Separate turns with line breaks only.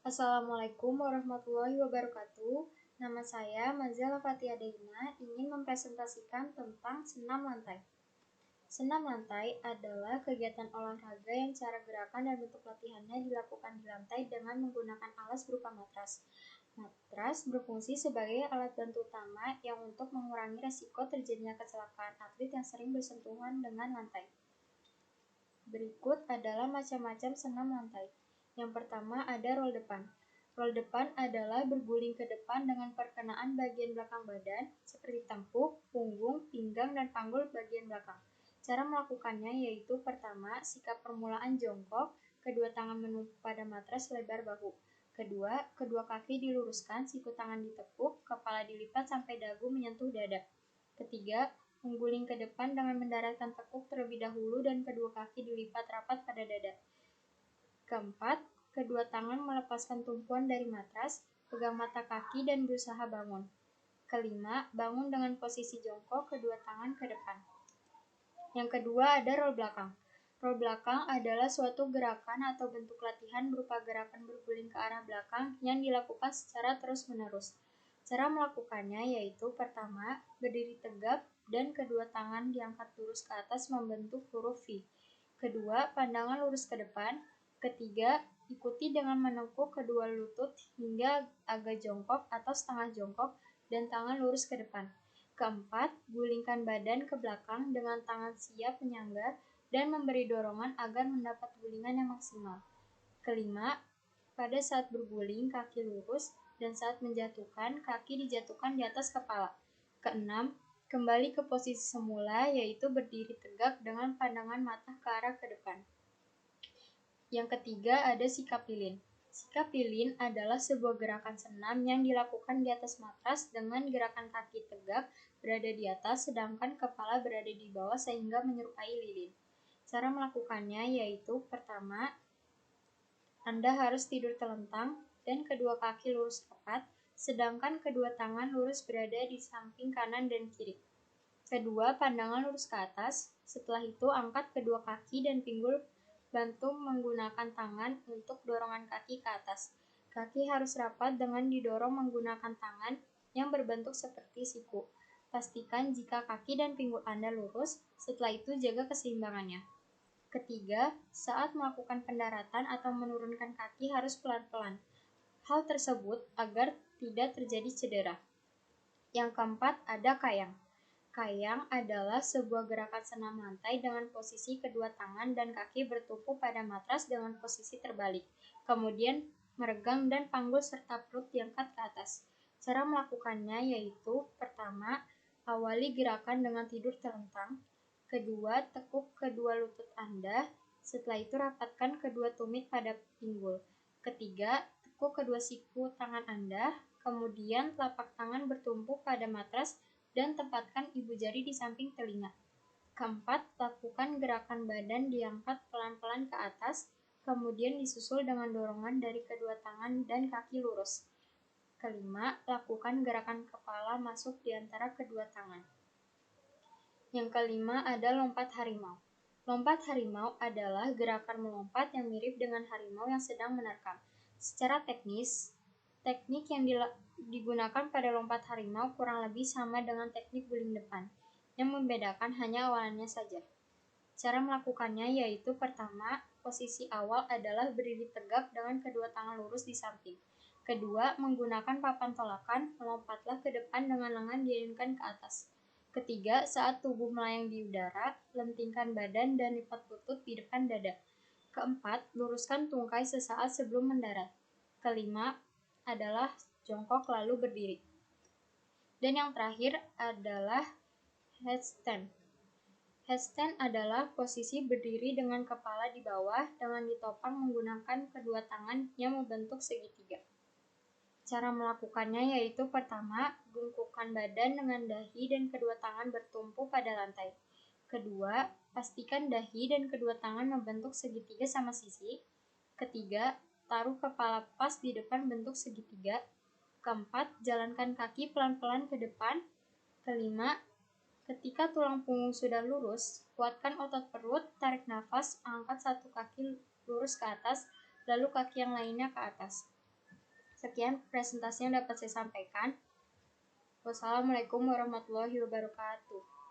Assalamualaikum warahmatullahi wabarakatuh. Nama saya Mazala Fatia Deina, ingin mempresentasikan tentang senam lantai. Senam lantai adalah kegiatan olahraga yang cara gerakan dan bentuk latihannya dilakukan di lantai dengan menggunakan alas berupa matras. Matras berfungsi sebagai alat bantu utama yang untuk mengurangi resiko terjadinya kecelakaan atlet yang sering bersentuhan dengan lantai. Berikut adalah macam-macam senam lantai. Yang pertama ada roll depan. Roll depan adalah berguling ke depan dengan perkenaan bagian belakang badan seperti tengkuk, punggung, pinggang, dan panggul bagian belakang. Cara melakukannya yaitu pertama, sikap permulaan jongkok, kedua tangan menumpuk pada matras lebar bahu. Kedua, kedua kaki diluruskan, siku tangan ditekuk, kepala dilipat sampai dagu menyentuh dada. Ketiga, mengguling ke depan dengan mendaratkan tekuk terlebih dahulu dan kedua kaki dilipat rapat pada dada. Keempat, kedua tangan melepaskan tumpuan dari matras, pegang mata kaki dan berusaha bangun. Kelima, bangun dengan posisi jongkok, kedua tangan ke depan. Yang kedua ada roll belakang. Roll belakang adalah suatu gerakan atau bentuk latihan berupa gerakan berguling ke arah belakang yang dilakukan secara terus-menerus. Cara melakukannya yaitu pertama, berdiri tegap dan kedua tangan diangkat lurus ke atas membentuk huruf V. Kedua, pandangan lurus ke depan. Ketiga, ikuti dengan menekuk kedua lutut hingga agak jongkok atau setengah jongkok dan tangan lurus ke depan. Keempat, gulingkan badan ke belakang dengan tangan siap menyangga dan memberi dorongan agar mendapat gulingan yang maksimal. Kelima, pada saat berguling, kaki lurus dan saat menjatuhkan, kaki dijatuhkan di atas kepala. Keenam, kembali ke posisi semula yaitu berdiri tegak dengan pandangan mata ke arah ke depan. Yang ketiga ada sikap lilin. Sikap lilin adalah sebuah gerakan senam yang dilakukan di atas matras dengan gerakan kaki tegak berada di atas sedangkan kepala berada di bawah sehingga menyerupai lilin. Cara melakukannya yaitu pertama, Anda harus tidur telentang dan kedua kaki lurus rapat, sedangkan kedua tangan lurus berada di samping kanan dan kiri. Kedua, pandangan lurus ke atas. Setelah itu, angkat kedua kaki dan pinggul bantu menggunakan tangan untuk dorongan kaki ke atas. Kaki harus rapat dengan didorong menggunakan tangan yang berbentuk seperti siku. Pastikan jika kaki dan pinggul Anda lurus, setelah itu jaga keseimbangannya. Ketiga, saat melakukan pendaratan atau menurunkan kaki harus pelan-pelan. Hal tersebut agar tidak terjadi cedera. Yang keempat, ada kayang. Kayang adalah sebuah gerakan senam lantai dengan posisi kedua tangan dan kaki bertumpu pada matras dengan posisi terbalik, kemudian meregang dan panggul serta perut diangkat ke atas. Cara melakukannya yaitu pertama, awali gerakan dengan tidur telentang. Kedua, tekuk kedua lutut Anda. Setelah itu rapatkan kedua tumit pada pinggul. Ketiga, tekuk kedua siku tangan Anda. Kemudian telapak tangan bertumpu pada matras dan tempatkan ibu jari di samping telinga. Keempat, lakukan gerakan badan diangkat pelan-pelan ke atas, kemudian disusul dengan dorongan dari kedua tangan dan kaki lurus. Kelima, lakukan gerakan kepala masuk di antara kedua tangan. Yang kelima ada lompat harimau. Lompat harimau adalah gerakan melompat yang mirip dengan harimau yang sedang menerkam. Secara teknis, teknik yang digunakan pada lompat harimau kurang lebih sama dengan teknik guling depan. Yang membedakan hanya awalannya saja. Cara melakukannya yaitu pertama, posisi awal adalah berdiri tegak dengan kedua tangan lurus di samping. Kedua, menggunakan papan tolakan, melompatlah ke depan dengan lengan diayunkan ke atas. Ketiga, saat tubuh melayang di udara, lentingkan badan dan lipat lutut di depan dada. Keempat, luruskan tungkai sesaat sebelum mendarat. Kelima adalah jongkok lalu berdiri. Dan yang terakhir adalah headstand. Headstand adalah posisi berdiri dengan kepala di bawah dengan ditopang menggunakan kedua tangan yang membentuk segitiga. Cara melakukannya yaitu pertama, bungkukkan badan dengan dahi dan kedua tangan bertumpu pada lantai. Kedua, pastikan dahi dan kedua tangan membentuk segitiga sama sisi. Ketiga, taruh kepala pas di depan bentuk segitiga. Keempat, jalankan kaki pelan-pelan ke depan. Kelima, ketika tulang punggung sudah lurus, kuatkan otot perut, tarik nafas, angkat satu kaki lurus ke atas, lalu kaki yang lainnya ke atas. Sekian presentasi yang dapat saya sampaikan. Wassalamualaikum warahmatullahi wabarakatuh.